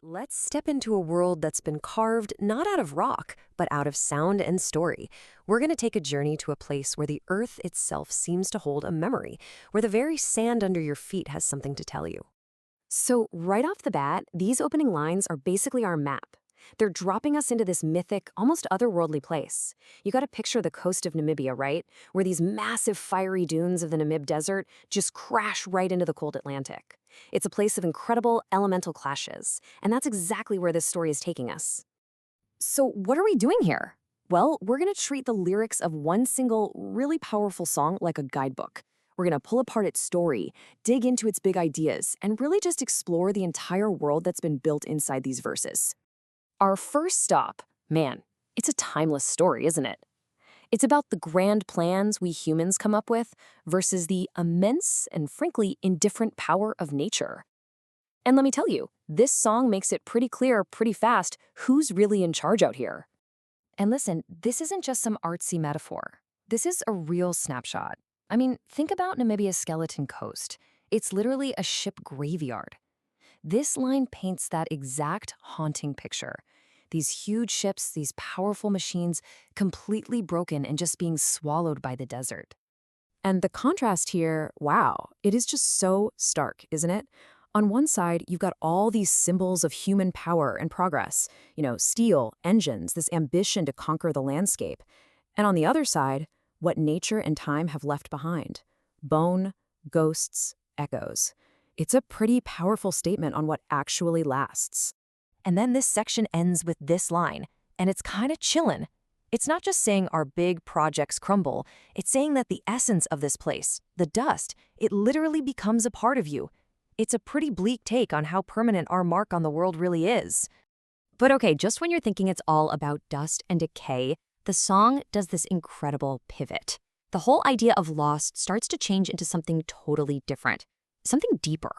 Let's step into a world that's been carved not out of rock, but out of sound and story. We're going to take a journey to a place where the earth itself seems to hold a memory, where the very sand under your feet has something to tell you. So, right off the bat, these opening lines are basically our map. They're dropping us into this mythic, almost otherworldly place. You gotta picture the coast of Namibia, right? Where these massive fiery dunes of the Namib Desert just crash right into the cold Atlantic. It's a place of incredible elemental clashes, and that's exactly where this story is taking us. So, what are we doing here? Well, we're gonna treat the lyrics of one single, really powerful song like a guidebook. We're gonna pull apart its story, dig into its big ideas, and really just explore the entire world that's been built inside these verses. Our first stop, man, it's a timeless story, isn't it? It's about the grand plans we humans come up with versus the immense and frankly indifferent power of nature. And let me tell you, this song makes it pretty clear pretty fast who's really in charge out here. And listen, this isn't just some artsy metaphor. This is a real snapshot. I mean, think about Namibia's skeleton coast. It's literally a ship graveyard. This line paints that exact haunting picture. These huge ships, these powerful machines, completely broken and just being swallowed by the desert. And the contrast here, wow, it is just so stark, isn't it? On one side, you've got all these symbols of human power and progress, steel, engines, this ambition to conquer the landscape. And on the other side, what nature and time have left behind. Bone, ghosts, echoes. It's a pretty powerful statement on what actually lasts. And then this section ends with this line, and it's kind of chillin'. It's not just saying our big projects crumble, it's saying that the essence of this place, the dust, it literally becomes a part of you. It's a pretty bleak take on how permanent our mark on the world really is. But okay, just when you're thinking it's all about dust and decay, the song does this incredible pivot. The whole idea of lost starts to change into something totally different, something deeper.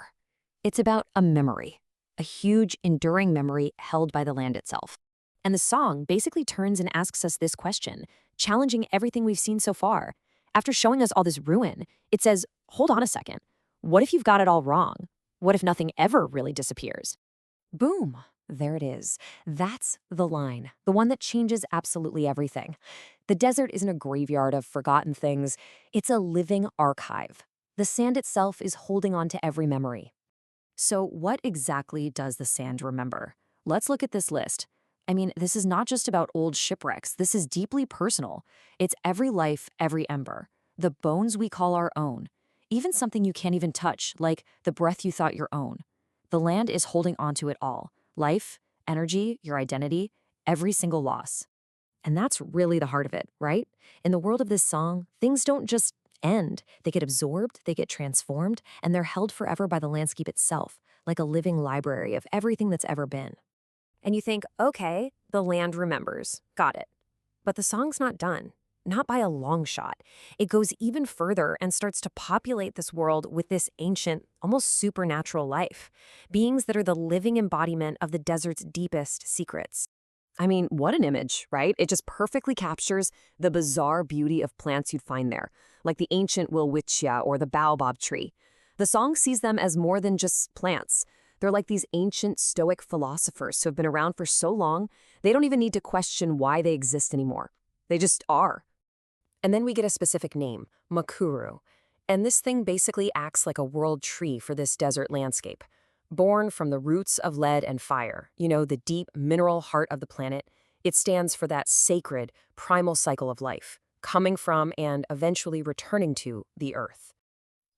It's about a memory, a huge, enduring memory held by the land itself. And the song basically turns and asks us this question, challenging everything we've seen so far. After showing us all this ruin, it says, hold on a second. What if you've got it all wrong? What if nothing ever really disappears? Boom. There it is. That's the line, the one that changes absolutely everything. The desert isn't a graveyard of forgotten things. It's a living archive. The sand itself is holding on to every memory. So what exactly does the sand remember? Let's look at this list. I mean, this is not just about old shipwrecks. This is deeply personal. It's every life, every ember. The bones we call our own. Even something you can't even touch, like the breath you thought your own. The land is holding onto it all. Life, energy, your identity, every single loss. And that's really the heart of it, right? In the world of this song, things don't just end. They get absorbed, they get transformed, and they're held forever by the landscape itself, like a living library of everything that's ever been. And you think, okay, the land remembers. Got it. But the song's not done. Not by a long shot. It goes even further and starts to populate this world with this ancient, almost supernatural life. Beings that are the living embodiment of the desert's deepest secrets. I mean, what an image, right? It just perfectly captures the bizarre beauty of plants you'd find there, like the ancient Welwitschia or the baobab tree. The song sees them as more than just plants. They're like these ancient Stoic philosophers who have been around for so long, they don't even need to question why they exist anymore. They just are. And then we get a specific name, Makuru. And this thing basically acts like a world tree for this desert landscape. Born from the roots of lead and fire, the deep mineral heart of the planet, it stands for that sacred, primal cycle of life, coming from and eventually returning to the earth.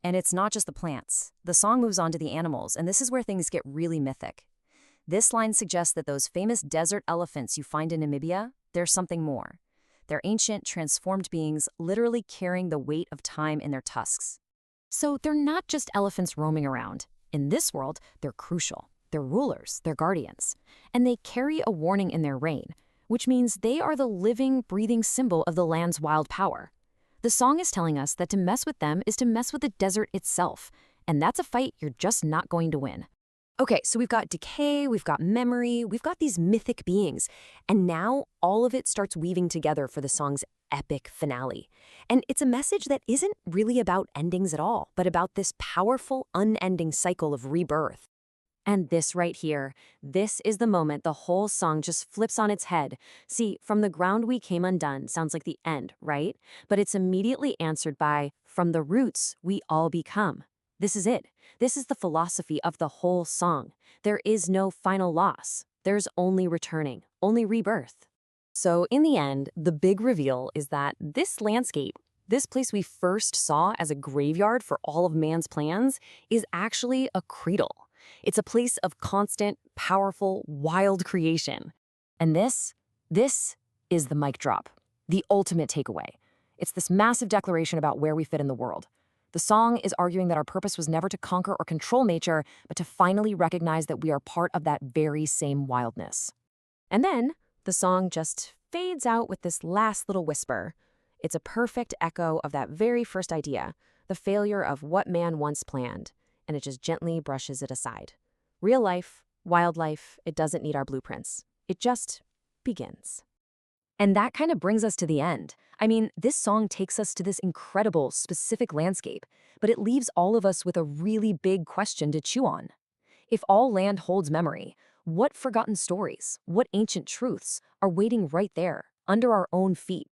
And it's not just the plants. The song moves on to the animals, and this is where things get really mythic. This line suggests that those famous desert elephants you find in Namibia, there's something more. They're ancient, transformed beings literally carrying the weight of time in their tusks. So they're not just elephants roaming around. In this world, they're crucial. They're rulers, they're guardians. And they carry a warning in their reign, which means they are the living, breathing symbol of the land's wild power. The song is telling us that to mess with them is to mess with the desert itself, and that's a fight you're just not going to win. Okay, so we've got decay, we've got memory, we've got these mythic beings, and now all of it starts weaving together for the song's epic finale. And it's a message that isn't really about endings at all, but about this powerful, unending cycle of rebirth. And this right here, this is the moment the whole song just flips on its head. See, from the ground we came undone sounds like the end, right? But it's immediately answered by, from the roots we all become. This is it. This is the philosophy of the whole song. There is no final loss. There's only returning, only rebirth. So in the end, the big reveal is that this landscape, this place we first saw as a graveyard for all of man's plans, is actually a cradle. It's a place of constant, powerful, wild creation. And this is the mic drop, the ultimate takeaway. It's this massive declaration about where we fit in the world. The song is arguing that our purpose was never to conquer or control nature, but to finally recognize that we are part of that very same wildness. And then the song just fades out with this last little whisper. It's a perfect echo of that very first idea, the failure of what man once planned, and it just gently brushes it aside. Real life, wildlife, it doesn't need our blueprints. It just begins. And that kind of brings us to the end. I mean, this song takes us to this incredible, specific landscape, but it leaves all of us with a really big question to chew on. If all land holds memory, what forgotten stories, what ancient truths are waiting right there, under our own feet?